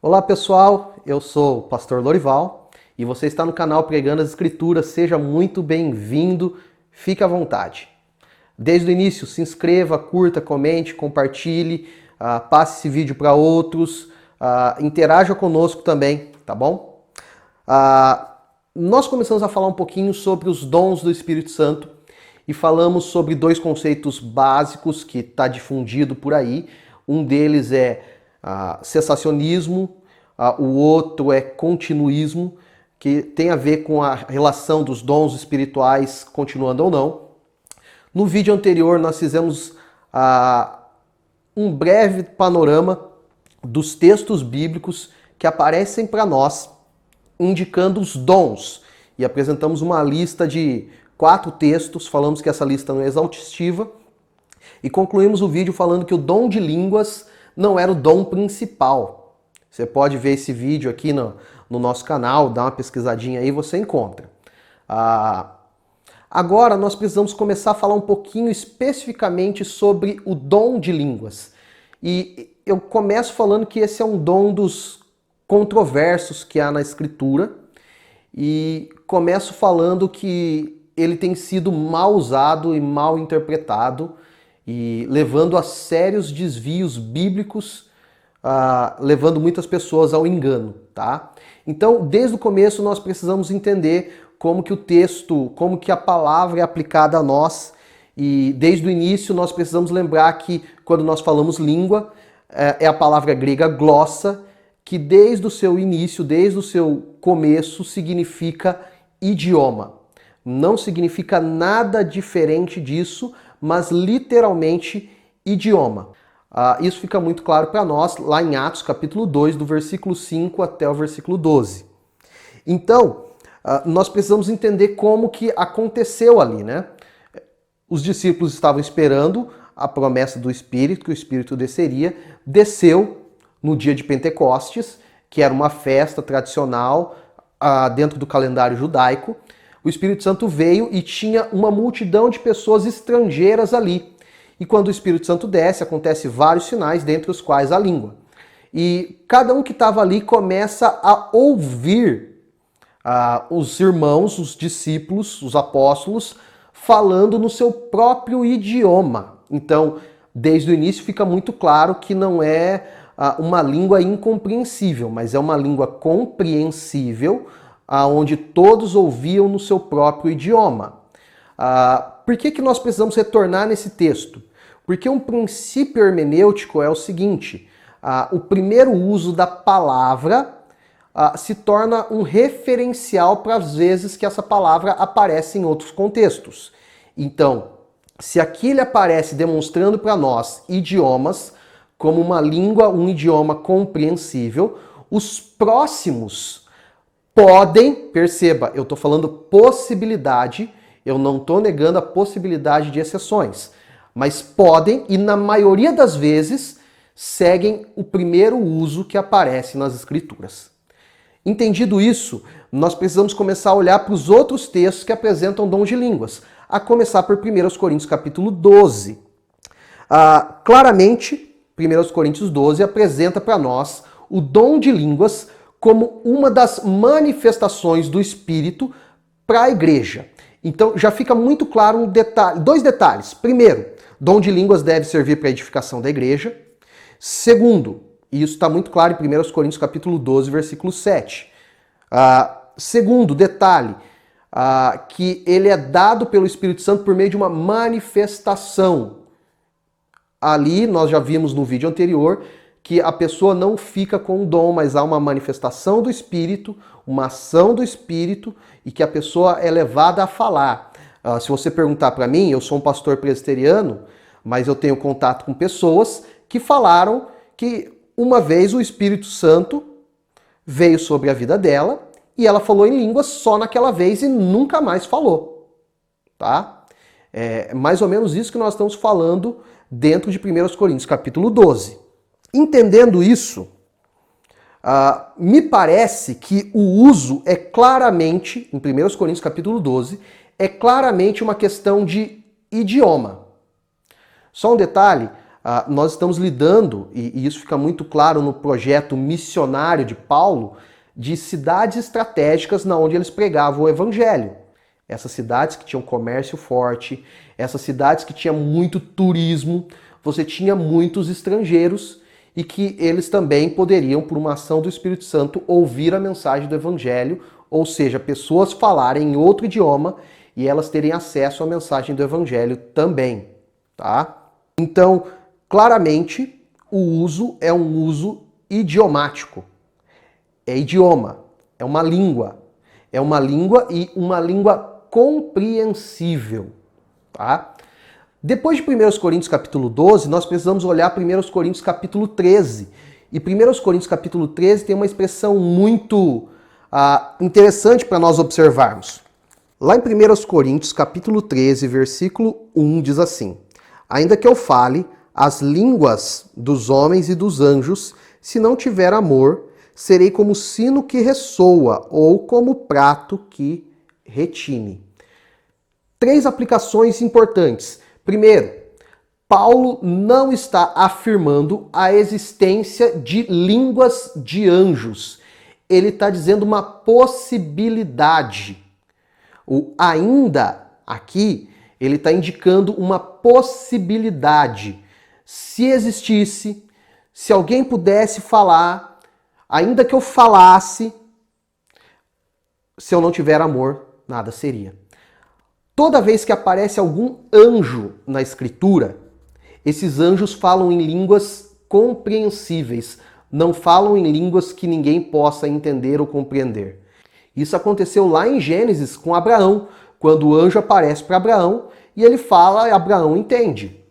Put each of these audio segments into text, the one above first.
Olá pessoal, eu sou o Pastor Lorival e você está no canal Pregando as Escrituras. Seja muito bem-vindo, fique à vontade. Desde o início, se inscreva, curta, comente, compartilhe, passe esse vídeo para outros, interaja conosco também, tá bom? Nós começamos a falar um pouquinho sobre os dons do Espírito Santo e falamos sobre dois conceitos básicos que está difundido por aí. Um deles é cessacionismo, o outro é continuismo, que tem a ver com a relação dos dons espirituais continuando ou não. No vídeo anterior nós fizemos um breve panorama dos textos bíblicos que aparecem para nós, indicando os dons. E apresentamos uma lista de 4 textos, falamos que essa lista não é exaustiva, e concluímos o vídeo falando que o dom de línguas não era o dom principal. Você pode ver esse vídeo aqui no nosso canal, dá uma pesquisadinha aí e você encontra. Agora nós precisamos começar a falar um pouquinho especificamente sobre o dom de línguas. E eu começo falando que esse é um dom dos controversos que há na Escritura, e começo falando que ele tem sido mal usado e mal interpretado, e levando a sérios desvios bíblicos, levando muitas pessoas ao engano, tá? Então, desde o começo nós precisamos entender como que o texto, como que a palavra é aplicada a nós, e desde o início nós precisamos lembrar que quando nós falamos língua, é a palavra grega glossa, que desde o seu início, desde o seu começo, significa idioma. Não significa nada diferente disso, mas literalmente idioma. Isso fica muito claro para nós lá em Atos capítulo 2, do versículo 5 até o versículo 12. Então, nós precisamos entender como que aconteceu ali, né? Os discípulos estavam esperando a promessa do Espírito, que o Espírito desceria, desceu no dia de Pentecostes, que era uma festa tradicional dentro do calendário judaico. O Espírito Santo veio e tinha uma multidão de pessoas estrangeiras ali. E quando o Espírito Santo desce, acontece vários sinais, dentre os quais a língua. E cada um que estava ali começa a ouvir os irmãos, os discípulos, os apóstolos, falando no seu próprio idioma. Então, desde o início fica muito claro que não é uma língua incompreensível, mas é uma língua compreensível, onde todos ouviam no seu próprio idioma. Por que nós precisamos retornar nesse texto? Porque um princípio hermenêutico é o seguinte: o primeiro uso da palavra se torna um referencial para as vezes que essa palavra aparece em outros contextos. Então, se aqui ele aparece demonstrando para nós idiomas, como uma língua, um idioma compreensível, os próximos podem, perceba, eu estou falando possibilidade, eu não estou negando a possibilidade de exceções, mas podem, e na maioria das vezes, seguem o primeiro uso que aparece nas Escrituras. Entendido isso, nós precisamos começar a olhar para os outros textos que apresentam dom de línguas, a começar por 1 Coríntios capítulo 12. Claramente, 1 Coríntios 12 apresenta para nós o dom de línguas como uma das manifestações do Espírito para a igreja. Então já fica muito claro dois detalhes. Primeiro, dom de línguas deve servir para a edificação da igreja. Segundo, e isso está muito claro em 1 Coríntios capítulo 12, versículo 7. Segundo detalhe, que ele é dado pelo Espírito Santo por meio de uma manifestação. Ali nós já vimos no vídeo anterior que a pessoa não fica com o dom, mas há uma manifestação do Espírito, uma ação do Espírito, e que a pessoa é levada a falar. Se você perguntar para mim, eu sou um pastor presbiteriano, mas eu tenho contato com pessoas que falaram que uma vez o Espírito Santo veio sobre a vida dela e ela falou em línguas só naquela vez e nunca mais falou. Tá? É mais ou menos isso que nós estamos falando dentro de 1 Coríntios capítulo 12. Entendendo isso, me parece que o uso é claramente, em 1 Coríntios capítulo 12, é claramente uma questão de idioma. Só um detalhe, nós estamos lidando, e isso fica muito claro no projeto missionário de Paulo, de cidades estratégicas na onde eles pregavam o evangelho. Essas cidades que tinham comércio forte, essas cidades que tinham muito turismo, você tinha muitos estrangeiros e que eles também poderiam, por uma ação do Espírito Santo, ouvir a mensagem do evangelho, ou seja, pessoas falarem em outro idioma e elas terem acesso à mensagem do evangelho também, tá? Então, claramente, o uso é um uso idiomático. É idioma, é uma língua. É uma língua e uma língua compreensível, tá? Depois de 1 Coríntios capítulo 12, nós precisamos olhar 1 Coríntios capítulo 13. E 1 Coríntios capítulo 13 tem uma expressão muito interessante para nós observarmos. Lá em 1 Coríntios capítulo 13, versículo 1, diz assim: ainda que eu fale as línguas dos homens e dos anjos, se não tiver amor, serei como sino que ressoa ou como prato que retine. 3 aplicações importantes. Primeiro, Paulo não está afirmando a existência de línguas de anjos. Ele está dizendo uma possibilidade. O ainda aqui, ele está indicando uma possibilidade. Se existisse, se alguém pudesse falar, ainda que eu falasse, se eu não tiver amor, nada seria. Toda vez que aparece algum anjo na Escritura, esses anjos falam em línguas compreensíveis, não falam em línguas que ninguém possa entender ou compreender. Isso aconteceu lá em Gênesis com Abraão, quando o anjo aparece para Abraão e ele fala e Abraão entende.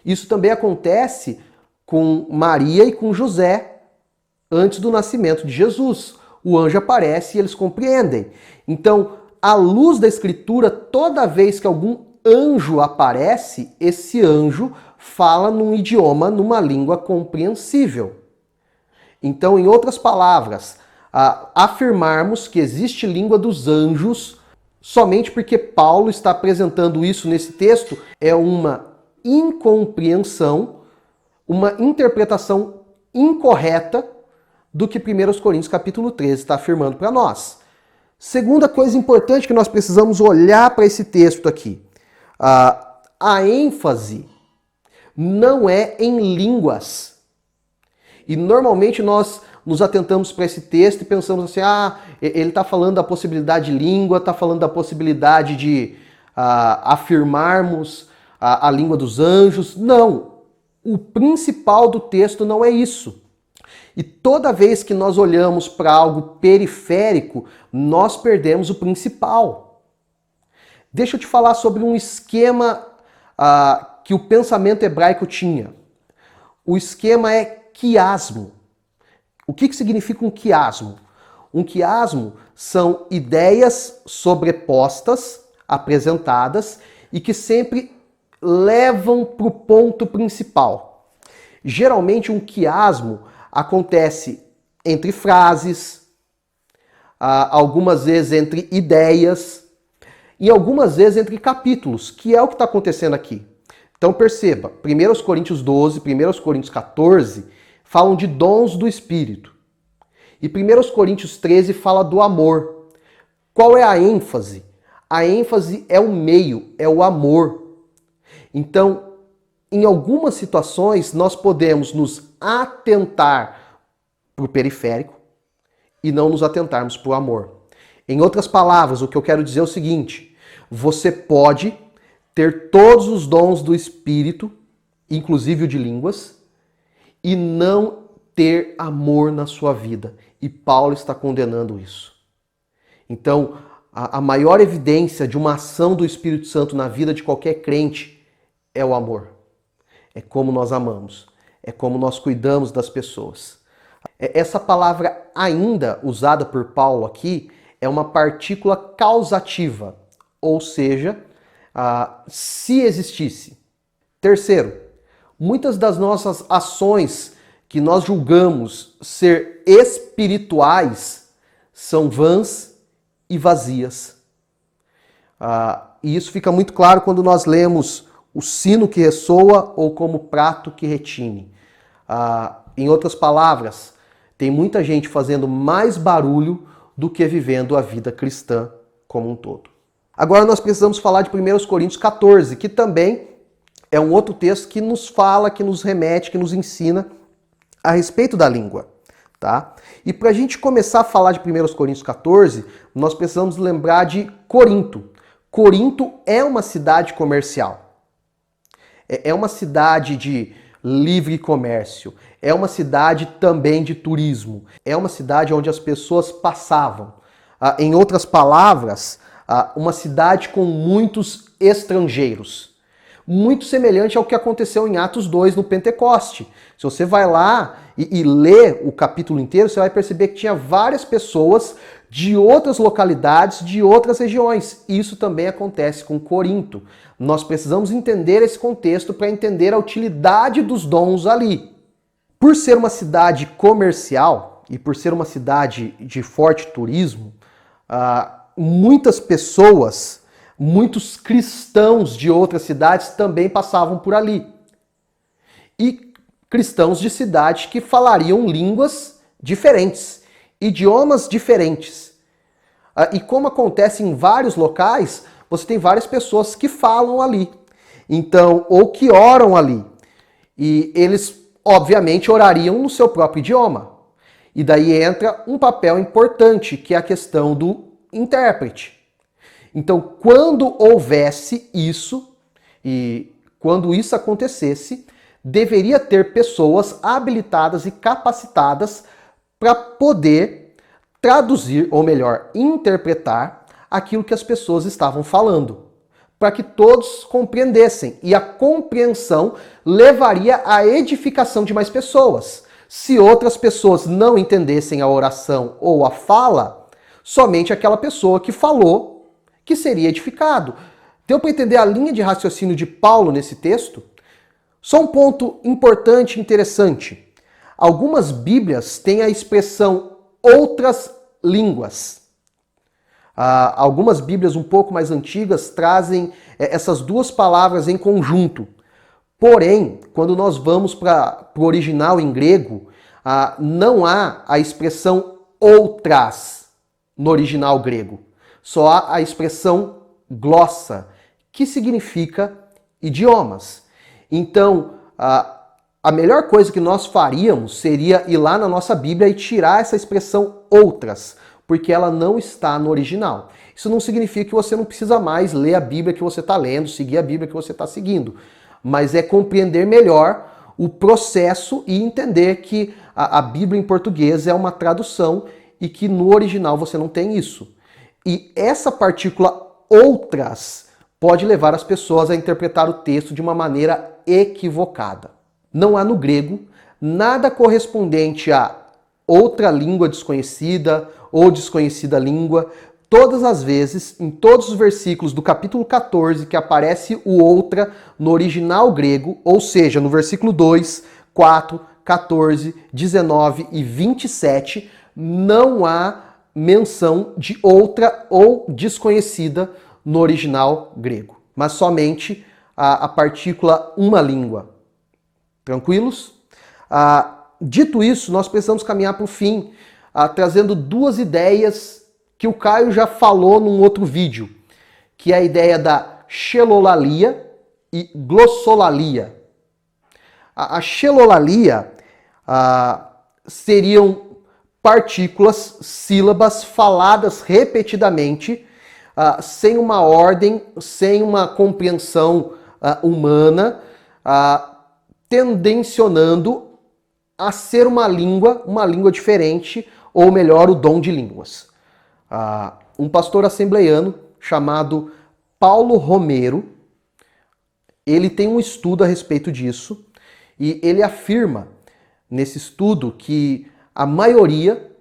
Isso também acontece com Maria e com José antes do nascimento de Jesus. O anjo aparece e eles compreendem. Então, à luz da Escritura, toda vez que algum anjo aparece, esse anjo fala num idioma, numa língua compreensível. Então, em outras palavras, afirmarmos que existe língua dos anjos somente porque Paulo está apresentando isso nesse texto é uma incompreensão, uma interpretação incorreta do que 1 Coríntios capítulo 13 está afirmando para nós. Segunda coisa importante que nós precisamos olhar para esse texto aqui. A ênfase não é em línguas. E normalmente nós nos atentamos para esse texto e pensamos assim, ele está falando da possibilidade de língua, está falando da possibilidade de afirmarmos a língua dos anjos. Não, o principal do texto não é isso. E toda vez que nós olhamos para algo periférico, nós perdemos o principal. Deixa eu te falar sobre um esquema que o pensamento hebraico tinha. O esquema é quiasmo. O que significa um quiasmo? Um quiasmo são ideias sobrepostas, apresentadas, e que sempre levam para o ponto principal. Geralmente um quiasmo acontece entre frases, algumas vezes entre ideias e algumas vezes entre capítulos, que é o que está acontecendo aqui. Então perceba, 1 Coríntios 12, 1 Coríntios 14 falam de dons do Espírito. E 1 Coríntios 13 fala do amor. Qual é a ênfase? A ênfase é o meio, é o amor. Então, em algumas situações, nós podemos nos atentar para o periférico e não nos atentarmos para o amor. Em outras palavras, o que eu quero dizer é o seguinte: você pode ter todos os dons do Espírito, inclusive o de línguas, e não ter amor na sua vida. E Paulo está condenando isso. Então, a maior evidência de uma ação do Espírito Santo na vida de qualquer crente é o amor. É como nós amamos. É como nós cuidamos das pessoas. Essa palavra ainda usada por Paulo aqui é uma partícula causativa, ou seja, se existisse. Terceiro, muitas das nossas ações que nós julgamos ser espirituais são vãs e vazias. E isso fica muito claro quando nós lemos o sino que ressoa ou como prato que retine. Em outras palavras, tem muita gente fazendo mais barulho do que vivendo a vida cristã como um todo. Agora nós precisamos falar de 1 Coríntios 14, que também é um outro texto que nos fala, que nos remete, que nos ensina a respeito da língua. Tá? E para a gente começar a falar de 1 Coríntios 14, nós precisamos lembrar de Corinto. Corinto é uma cidade comercial. É uma cidade de livre comércio. É uma cidade também de turismo. É uma cidade onde as pessoas passavam. Em outras palavras, uma cidade com muitos estrangeiros. Muito semelhante ao que aconteceu em Atos 2 no Pentecoste. Se você vai lá e lê o capítulo inteiro, você vai perceber que tinha várias pessoas de outras localidades, de outras regiões. Isso também acontece com Corinto. Nós precisamos entender esse contexto para entender a utilidade dos dons ali. Por ser uma cidade comercial e por ser uma cidade de forte turismo, muitas pessoas, muitos cristãos de outras cidades também passavam por ali. E cristãos de cidades que falariam línguas diferentes, idiomas diferentes. E como acontece em vários locais, você tem várias pessoas que falam ali. Então, ou que oram ali. E eles, obviamente, orariam no seu próprio idioma. E daí entra um papel importante, que é a questão do intérprete. Então, quando houvesse isso, e quando isso acontecesse, deveria ter pessoas habilitadas e capacitadas para poder traduzir, ou melhor, interpretar aquilo que as pessoas estavam falando, para que todos compreendessem. E a compreensão levaria à edificação de mais pessoas. Se outras pessoas não entendessem a oração ou a fala, somente aquela pessoa que falou que seria edificado. Deu para entender a linha de raciocínio de Paulo nesse texto? Só um ponto importante e interessante. Algumas Bíblias têm a expressão outras línguas. Algumas Bíblias um pouco mais antigas trazem essas duas palavras em conjunto. Porém, quando nós vamos para o original em grego, não há a expressão outras no original grego. Só há a expressão glossa, que significa idiomas. Então, a melhor coisa que nós faríamos seria ir lá na nossa Bíblia e tirar essa expressão outras, porque ela não está no original. Isso não significa que você não precisa mais ler a Bíblia que você está lendo, seguir a Bíblia que você está seguindo, mas é compreender melhor o processo e entender que a Bíblia em português é uma tradução e que no original você não tem isso. E essa partícula outras pode levar as pessoas a interpretar o texto de uma maneira equivocada. Não há no grego nada correspondente a outra língua desconhecida ou desconhecida língua. Todas as vezes, em todos os versículos do capítulo 14, que aparece o outra no original grego, ou seja, no versículo 2, 4, 14, 19 e 27, não há menção de outra ou desconhecida no original grego, mas somente a partícula uma língua. Tranquilos? Dito isso, nós precisamos caminhar para o fim, trazendo duas ideias que o Caio já falou num outro vídeo, que é a ideia da xelolalia e glossolalia. A xelolalia seriam partículas, sílabas faladas repetidamente, sem uma ordem, sem uma compreensão humana, tendencionando a ser uma língua diferente, ou melhor, o dom de línguas. Um pastor assembleiano chamado Paulo Romero, ele tem um estudo a respeito disso, e ele afirma nesse estudo que a maioria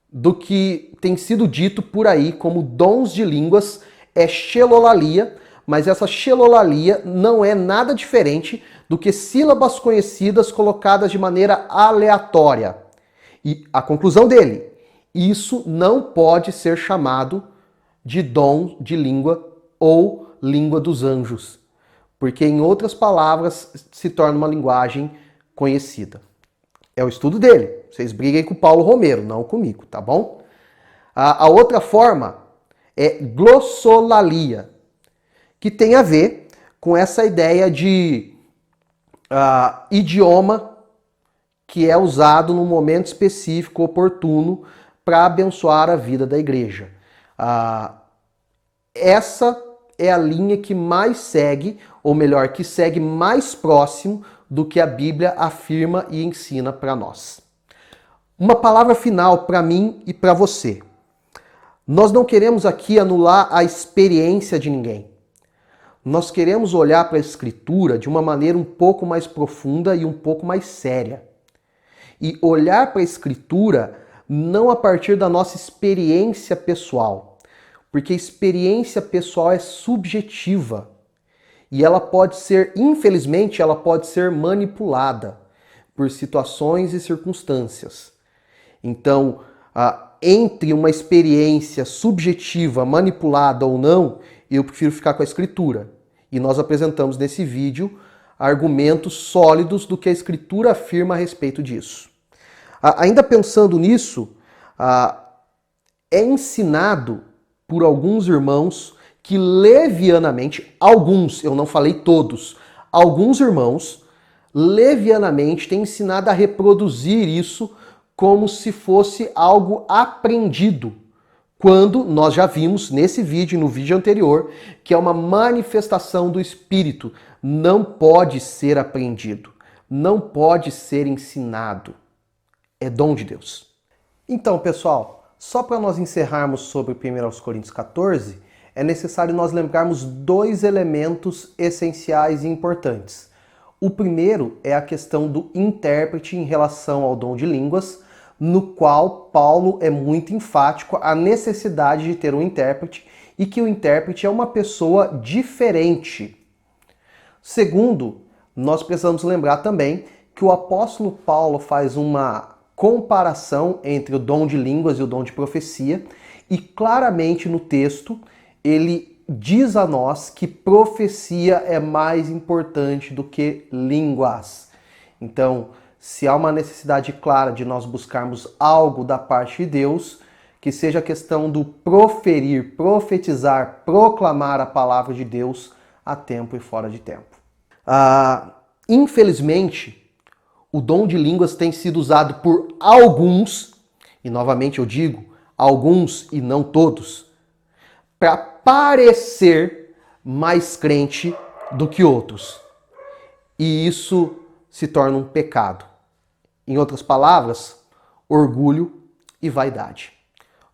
do que tem sido dito por aí como dons de línguas é xelolalia, mas essa xelolalia não é nada diferente do que sílabas conhecidas colocadas de maneira aleatória. E a conclusão dele, isso não pode ser chamado de dom de língua ou língua dos anjos, porque em outras palavras se torna uma linguagem conhecida. É o estudo dele. Vocês briguem com o Paulo Romero, não comigo, tá bom? A outra forma é glossolalia, que tem a ver com essa ideia de idioma que é usado num momento específico, oportuno, para abençoar a vida da igreja. Essa é a linha que mais segue, ou melhor, que segue mais próximo do que a Bíblia afirma e ensina para nós. Uma palavra final para mim e para você. Nós não queremos aqui anular a experiência de ninguém. Nós queremos olhar para a Escritura de uma maneira um pouco mais profunda e um pouco mais séria. E olhar para a Escritura não a partir da nossa experiência pessoal, porque experiência pessoal é subjetiva e ela pode ser, infelizmente, ela pode ser manipulada por situações e circunstâncias. Então, entre uma experiência subjetiva, manipulada ou não, eu prefiro ficar com a Escritura. E nós apresentamos nesse vídeo argumentos sólidos do que a Escritura afirma a respeito disso. Ainda pensando nisso, é ensinado por alguns irmãos que levianamente, alguns, eu não falei todos, alguns irmãos levianamente têm ensinado a reproduzir isso como se fosse algo aprendido, quando nós já vimos nesse vídeo, no vídeo anterior, que é uma manifestação do Espírito, não pode ser aprendido, não pode ser ensinado, é dom de Deus. Então, pessoal, só para nós encerrarmos sobre 1 Coríntios 14, é necessário nós lembrarmos dois elementos essenciais e importantes. O primeiro é a questão do intérprete em relação ao dom de línguas, no qual Paulo é muito enfático a necessidade de ter um intérprete e que o intérprete é uma pessoa diferente. Segundo, nós precisamos lembrar também que o apóstolo Paulo faz uma comparação entre o dom de línguas e o dom de profecia e claramente no texto ele diz a nós que profecia é mais importante do que línguas. Então, se há uma necessidade clara de nós buscarmos algo da parte de Deus, que seja a questão do proferir, profetizar, proclamar a palavra de Deus a tempo e fora de tempo. Infelizmente, o dom de línguas tem sido usado por alguns, e novamente eu digo, alguns e não todos, para parecer mais crente do que outros. E isso se torna um pecado. Em outras palavras, orgulho e vaidade.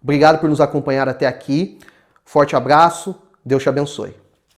Obrigado por nos acompanhar até aqui. Forte abraço. Deus te abençoe.